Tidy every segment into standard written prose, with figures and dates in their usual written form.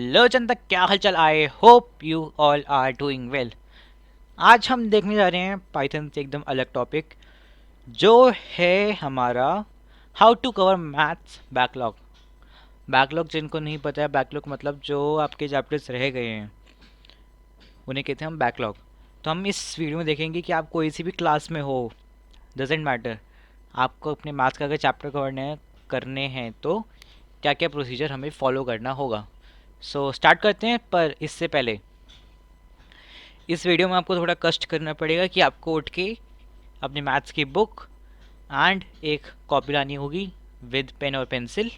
Hello जनता, क्या हालचाल। I hope you all are doing well. आज हम देखने जा रहे हैं पाइथन से एकदम अलग टॉपिक, जो है हमारा how to cover maths backlog. Backlog जिनको नहीं पता है, बैकलॉग मतलब जो आपके चैप्टर्स रह गए हैं उन्हें कहते हैं हम बैकलॉग। तो हम इस वीडियो में देखेंगे कि आप कोई सी भी क्लास में हो, डजेंट मैटर, आपको अपने मैथ्स का अगर चैप्टर करने हैं तो क्या क्या प्रोसीजर हमें फॉलो करना होगा। सो स्टार्ट करते हैं, पर इससे पहले इस वीडियो में आपको थोड़ा कष्ट करना पड़ेगा कि आपको उठ के अपने मैथ्स की बुक एंड एक कॉपी लानी होगी विद पेन और पेंसिल।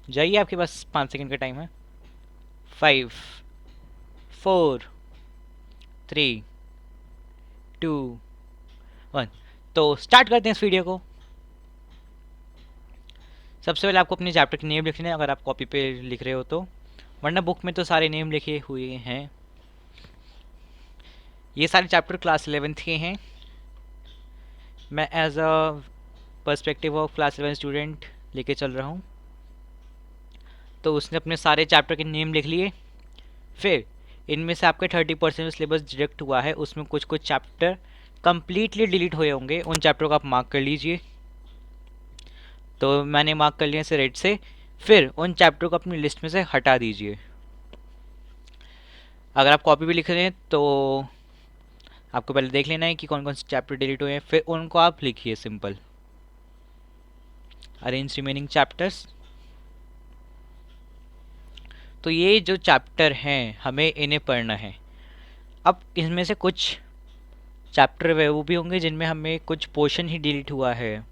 जाइए, आपके पास 5 सेकंड का टाइम है। 5, 4, 3, 2, 1। तो स्टार्ट करते हैं इस वीडियो को। सबसे पहले आपको अपने चैप्टर के नेम लिखने हैं, अगर आप कॉपी पे लिख रहे हो तो, वरना बुक में तो सारे नेम लिखे हुए हैं। ये सारे चैप्टर क्लास 11th के हैं। मैं as a perspective of class 11 student लेके चल रहा हूँ। तो उसने अपने सारे चैप्टर के नेम लिख लिए। फिर इनमें से आपके 30% सिलेबस डिडक्ट हुआ है, उसमें कुछ कुछ चैप्टर कम्प्लीटली डिलीट हुए होंगे, उन चैप्टरों को आप मार्क कर लीजिए। तो मैंने मार्क कर लिया इसे रेड से। फिर उन चैप्टरों को अपनी लिस्ट में से हटा दीजिए। अगर आप कॉपी भी लिख रहे हैं तो आपको पहले देख लेना है कि कौन कौन से चैप्टर डिलीट हुए हैं, फिर उनको आप लिखिए सिंपल। Arrange remaining chapters. तो ये जो चैप्टर हैं हमें इन्हें पढ़ना है। अब इनमें से कुछ चैप्टर वो भी होंगे जिनमें हमें कुछ पोर्शन ही डिलीट हुआ है,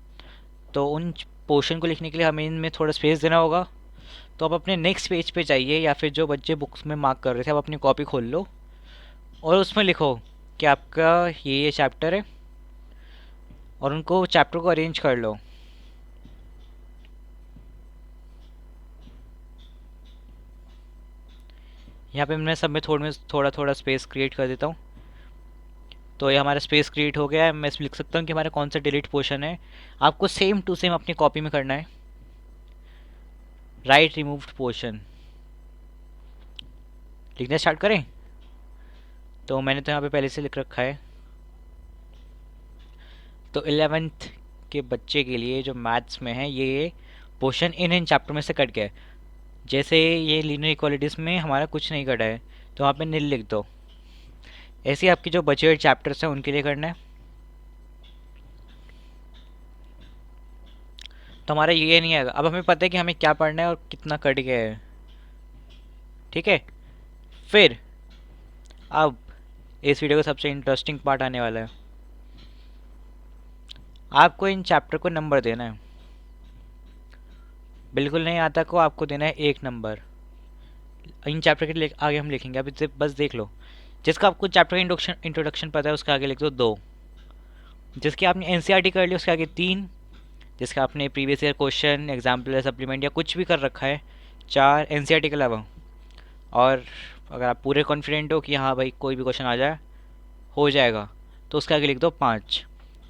तो उन पोर्शन को लिखने के लिए हमें इनमें थोड़ा स्पेस देना होगा। तो आप अपने नेक्स्ट पेज पे जाइए, या फिर जो बच्चे बुक्स में मार्क कर रहे थे आप अपनी कॉपी खोल लो और उसमें लिखो कि आपका ये चैप्टर है, और उनको चैप्टर को अरेंज कर लो। यहाँ पे मैं सब में थोड़ा थोड़ा स्पेस क्रिएट कर देता हूँ। तो ये हमारा स्पेस क्रिएट हो गया है। मैं इसमें लिख सकता हूँ कि हमारा कौन सा डिलीट पोर्शन है। आपको सेम टू सेम अपनी कॉपी में करना है। राइट रिमूव्ड पोर्शन लिखना स्टार्ट करें। तो मैंने तो यहाँ पे पहले से लिख रखा है। तो 11th के बच्चे के लिए जो मैथ्स में है, ये पोर्शन इन इन चैप्टर में से कट गया है। जैसे ये लीनियर इक्वालिटीज़ में हमारा कुछ नहीं कटा है, तो वहाँ पे नील लिख दो। ऐसे ही आपके जो बचे हुए चैप्टर्स हैं उनके लिए करना है। तो हमारा ये नहीं आएगा। अब हमें पता है कि हमें क्या पढ़ना है और कितना कट गया है। ठीक है। फिर अब इस वीडियो का सबसे इंटरेस्टिंग पार्ट आने वाला है। आपको इन चैप्टर को नंबर देना है। बिल्कुल नहीं आता को आपको देना है 1 नंबर। इन चैप्टर के लिए आगे हम लिखेंगे, अभी बस देख लो। जिसका आपको चैप्टर का इंट्रोडक्शन पता है उसका आगे लिख दो 2। जिसकी आपने एनसीईआरटी कर ली उसके आगे 3। जिसका आपने previous year question, example, supplement या कुछ भी कर रखा है 4 एनसीईआरटी के अलावा। और अगर आप पूरे कॉन्फिडेंट हो कि हाँ भाई कोई भी क्वेश्चन आ जाए हो जाएगा, तो उसके आगे लिख दो 5।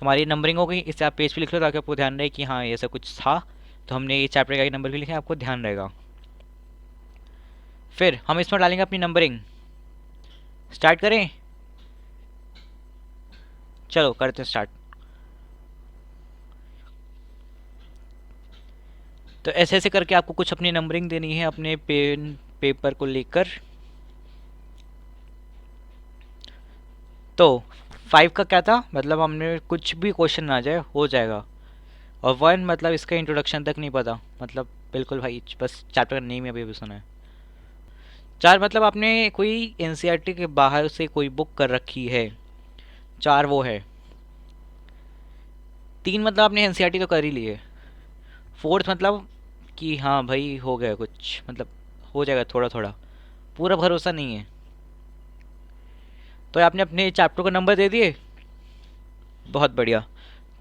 तुम्हारी नंबरिंग हो गई। इससे आप पेज पे लिख लो ताकि आपको ध्यान रहे कि हाँ ऐसा कुछ था, तो हमने ये चैप्टर का नंबर भी लिखे, आपको ध्यान रहेगा। फिर हम इसमें डालेंगे अपनी नंबरिंग। स्टार्ट करें। चलो करते हैं स्टार्ट। तो ऐसे ऐसे करके आपको कुछ अपनी नंबरिंग देनी है अपने पेन पेपर को लेकर। तो 5 का क्या था, मतलब हमने कुछ भी क्वेश्चन आ जाए हो जाएगा। और 1 मतलब इसका इंट्रोडक्शन तक नहीं पता, मतलब बिल्कुल भाई बस चैप्टर का नेम ही अभी अभी सुना है। 4 मतलब आपने कोई एनसीईआरटी के बाहर से कोई बुक कर रखी है, 4 वो है। 3 मतलब आपने एनसीईआरटी तो कर ही ली है। 4th मतलब कि हाँ भाई हो गया कुछ, मतलब हो जाएगा थोड़ा थोड़ा, पूरा भरोसा नहीं है। तो आपने अपने चैप्टर को नंबर दे दिए, बहुत बढ़िया।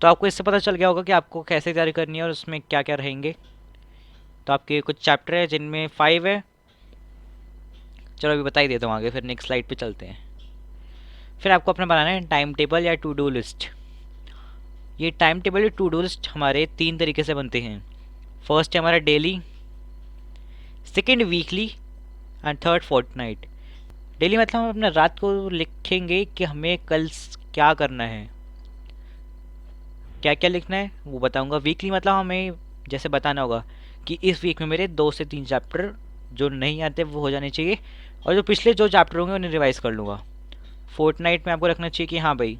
तो आपको इससे पता चल गया होगा कि आपको कैसे तैयारी करनी है और उसमें क्या क्या रहेंगे। तो आपके कुछ चैप्टर है जिनमें 5 है। चलो अभी बता ही देता हूँ आगे, फिर नेक्स्ट स्लाइड पे चलते हैं। फिर आपको अपना बनाना है टाइम टेबल या टू डू लिस्ट। ये टाइम टेबल या टू डू लिस्ट हमारे 3 तरीके से बनते हैं। फर्स्ट है हमारा daily, second weekly and third fortnight. Daily मतलब हम अपना रात को लिखेंगे कि हमें कल क्या करना है, क्या क्या लिखना है वो बताऊंगा। वीकली मतलब हमें जैसे बताना होगा कि इस वीक में मेरे 2 से 3 चैप्टर जो नहीं आते वो हो जाने चाहिए, और जो पिछले जो चैप्टर होंगे उन्हें रिवाइज कर लूँगा। फोर्टनाइट में आपको रखना चाहिए कि हाँ भाई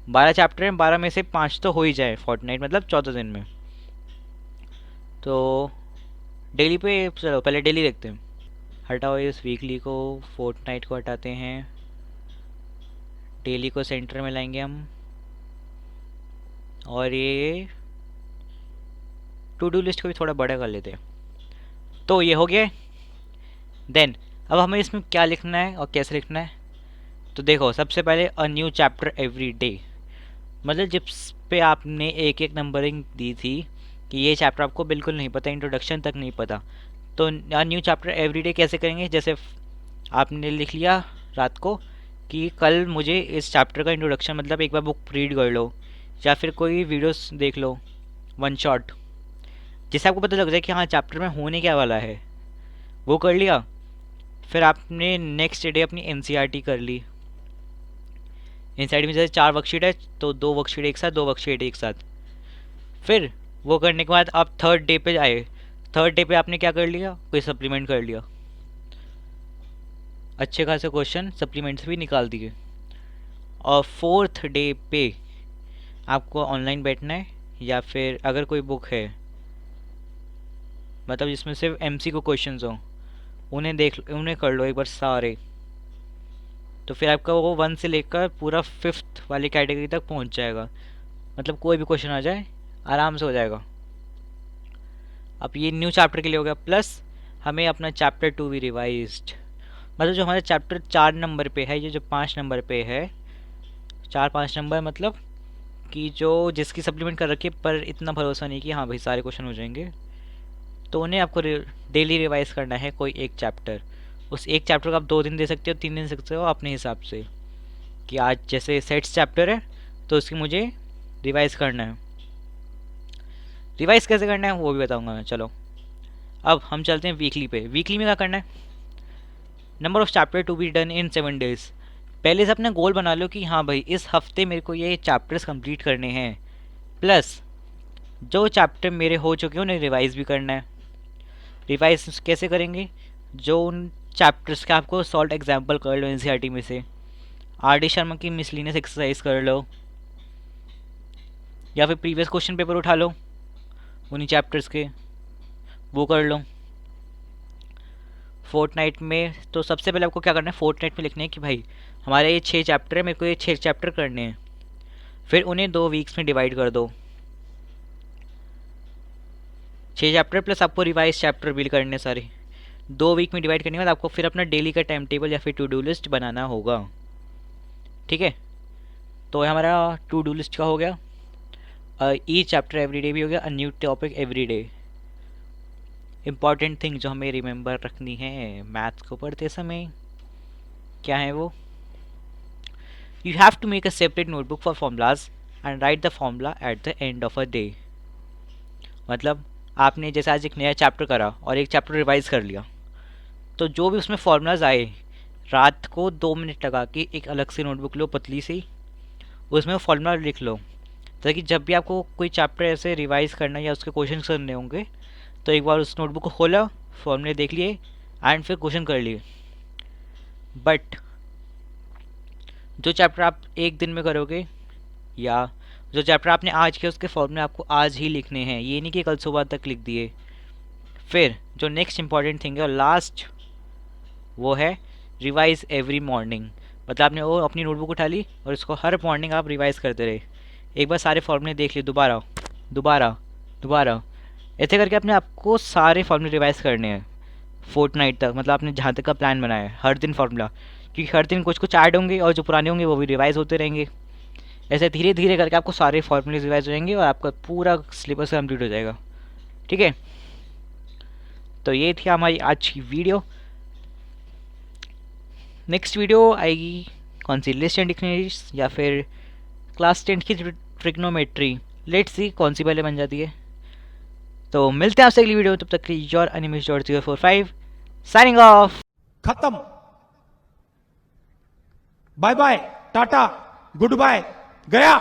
12 चैप्टर हैं, 12 में से 5 तो हो ही जाए, फोर्टनाइट मतलब 14 दिन में। तो डेली पे चलो पहले डेली देखते हैं। हटाओ इस वीकली को, फोर्टनाइट को हटाते हैं, डेली को सेंटर में लाएंगे हम, और ये टू डू लिस्ट को भी थोड़ा बड़ा कर लेते हैं। तो ये हो गया। देन अब हमें इसमें क्या लिखना है और कैसे लिखना है। तो देखो सबसे पहले a new chapter every day, मतलब जिस पे आपने एक एक नंबरिंग दी थी कि ये चैप्टर आपको बिल्कुल नहीं पता, इंट्रोडक्शन तक नहीं पता, तो न्यू चैप्टर एवरी डे कैसे करेंगे। जैसे आपने लिख लिया रात को कि कल मुझे इस चैप्टर का इंट्रोडक्शन, मतलब एक बार बुक रीड कर लो या फिर कोई वीडियोस देख लो वन शॉट, जिससे आपको पता लग जाए कि हाँ चैप्टर में होने क्या वाला है, वो कर लिया। फिर आपने नेक्स्ट डे अपनी एनसीईआरटी कर ली। एनसीईआरटी में जैसे 4 वर्कशीट है तो 2 वर्कशीट एक साथ, 2 वर्कशीट एक साथ। फिर वो करने के बाद आप थर्ड डे पे आए। थर्ड डे पे आपने क्या कर लिया, कोई सप्लीमेंट कर लिया, अच्छे खासे क्वेश्चन सप्लीमेंट से भी निकाल दिए। और फोर्थ डे पे आपको ऑनलाइन बैठना है, या फिर अगर कोई बुक है मतलब जिसमें सिर्फ एमसीक्यू क्वेश्चंस हो, उन्हें कर लो एक बार सारे। तो फिर आपका वो 1 से लेकर पूरा 5th वाली कैटेगरी तक पहुंच जाएगा, मतलब कोई भी क्वेश्चन आ जाए आराम से हो जाएगा। अब ये न्यू चैप्टर के लिए हो गया, प्लस हमें अपना चैप्टर 2 भी रिवाइज्ड, मतलब जो हमारा चैप्टर 4 नंबर पे है, ये जो 5 नंबर पे है, 4-5 नंबर मतलब कि जो जिसकी सप्लीमेंट कर रखी है पर इतना भरोसा नहीं कि हाँ भाई सारे क्वेश्चन हो जाएंगे, तो उन्हें आपको डेली रिवाइज करना है कोई एक चैप्टर। उस एक चैप्टर को आप 2 दिन दे सकते हो, 3 दिन दे सकते हो अपने हिसाब से, कि आज जैसे सेट्स चैप्टर है तो उसकी मुझे रिवाइज करना है। रिवाइज कैसे करना है वो भी बताऊंगा मैं। चलो अब हम चलते हैं वीकली पे। वीकली में क्या करना है, number of chapter to be done in 7 days. पहले से अपना गोल बना लो कि हाँ भाई इस हफ्ते मेरे को ये चैप्टर्स कंप्लीट करने हैं, प्लस जो चैप्टर मेरे हो चुके हैं उन्हें रिवाइज भी करना है। रिवाइज कैसे करेंगे, जो उन चैप्टर्स के आपको सॉल्ट एग्जाम्पल कर लो एनसीईआरटी में से, आर डी शर्मा की मिसलिनियस एक्सरसाइज कर लो, या फिर प्रीवियस क्वेश्चन पेपर उठा लो उन्हीं चैप्टर्स के, वो कर लो। फोर्टनाइट में तो सबसे पहले आपको क्या करना है, फोर्टनाइट में लिखना है कि भाई हमारे ये 6 चैप्टर है, मेरे को ये 6 चैप्टर करने हैं। फिर उन्हें 2 वीक्स में डिवाइड कर दो, 6 चैप्टर प्लस आपको रिवाइज चैप्टर भी करने सारे, 2 वीक में डिवाइड करने के बाद आपको फिर अपना डेली का टाइम टेबल या फिर टू डू लिस्ट बनाना होगा। ठीक है, तो हमारा टू डू लिस्ट का हो गया, ईच चैप्टर एवरी डे भी हो गया, a new topic every day. Important thing जो हमें रिमेंबर रखनी है मैथ्स को पढ़ते समय, क्या है वो, you have to make a separate notebook for formulas and write the formula at the end of a day. मतलब आपने जैसे आज एक नया चैप्टर करा और एक चैप्टर रिवाइज कर लिया, तो जो भी उसमें फॉर्मूलाज आए रात को 2 मिनट लगा के एक अलग से नोटबुक लो पतली सी, उसमें फॉर्मूला लिख लो, ताकि जब भी आपको कोई चैप्टर ऐसे रिवाइज करना या उसके क्वेश्चन करने होंगे तो एक बार उस नोटबुक को खोला, फॉर्मूले देख लिए एंड फिर क्वेश्चन कर लिए। बट जो चैप्टर आप एक दिन में करोगे या जो चैप्टर आपने आज किया उसके फॉर्मूले आपको आज ही लिखने हैं, ये नहीं कि कल सुबह तक लिख दिए। फिर जो नेक्स्ट इंपॉर्टेंट थिंग है और लास्ट, वो है रिवाइज एवरी मॉर्निंग। मतलब आपने वो अपनी नोटबुक उठा ली और इसको हर मॉर्निंग आप रिवाइज करते रहे, एक बार सारे फॉर्मूले देख लिए दोबारा दोबारा दोबारा, ऐसे करके अपने आपको सारे फॉर्मूले रिवाइज करने हैं फोर्टनाइट तक। मतलब आपने जहाँ तक का प्लान बनाया है हर दिन फार्मूला, क्योंकि हर दिन कुछ कुछ ऐड होंगे और जो पुराने होंगे वो भी रिवाइज होते रहेंगे। ऐसे धीरे धीरे करके आपको सारे फॉर्मूले रिवाइज हो जाएंगे और आपका पूरा सिलेबस कंप्लीट हो जाएगा। ठीक है, तो ये थी हमारी आज की वीडियो। नेक्स्ट वीडियो आएगी कौन सी, लिस्ट एंड डिक्शनरीज या फिर क्लास 10 की ट्रिग्नोमेट्री, लेट्स सी कौन सी पहले बन जाती है। तो मिलते हैं आपसे अगली वीडियो, तब तक के लिए your enemy George 045 signing off. खत्म। Bye bye, tata, goodbye, गया।